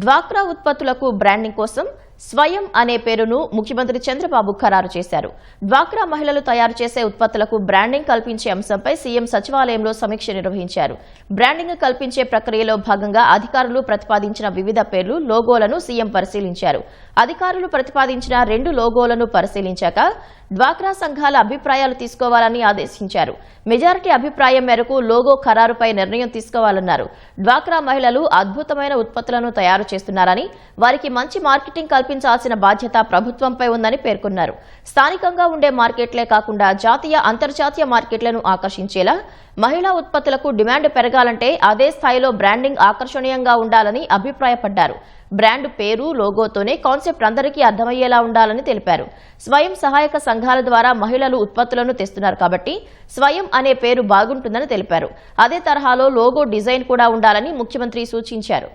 డ్వాక్రా ఉత్పత్తులకు బ్రాండింగ్ కోసం స్వయం అనే పేరును ముఖ్యమంత్రి చంద్రబాబు ఖరారు చేశారు. డ్వాక్రా మహిళలు తయారు చేసే ఉత్పత్తులకు బ్రాండింగ్ కల్పించే అంశంపై సీఎం సచివాలయంలో సమీక్ష నిర్వహించారు. బ్రాండింగ్ కల్పించే ప్రక్రియలో భాగంగా అధికారులు ప్రతిపాదించిన వివిధ పేర్లు, లోగోలను సీఎం పరిశీలించారు. అధికారులు ప్రతిపాదించిన 2 లోగోలను పరిశీలించాక డ్వాక్రా సంఘాల అభిప్రాయాలు తీసుకోవాలని ఆదేశించారు. మెజారిటీ అభిప్రాయం మేరకు లోగో ఖరారుపై నిర్ణయం తీసుకోవాలన్నారు. డ్వాక్రా మహిళలు అద్భుతమైన ఉత్పత్తులను తయారు చేస్తున్నారని, వారికి మంచి మార్కెటింగ్ కల్పించాల్సిన బాధ్యత ప్రభుత్వంపై ఉందని పేర్కొన్నారు. స్థానికంగా ఉండే మార్కెట్లే కాకుండా జాతీయ, అంతర్జాతీయ మార్కెట్లను ఆకర్షించేలా మహిళా ఉత్పత్తులకు డిమాండ్ పెరగాలంటే అదే స్థాయిలో బ్రాండింగ్ ఆకర్షణీయంగా ఉండాలని అభిప్రాయపడ్డారు. బ్రాండ్ పేరు, లోగోతోనే కాన్సెప్ట్ అందరికీ అర్థమయ్యేలా ఉండాలని తెలిపారు. స్వయం సహాయక సంఘాల ద్వారా మహిళలు ఉత్పత్తులను తెస్తున్నారు కాబట్టి స్వయం అనే పేరు బాగుంటుందని తెలిపారు. అదే తరహాలో లోగో డిజైన్ కూడా ఉండాలని ముఖ్యమంత్రి సూచించారు.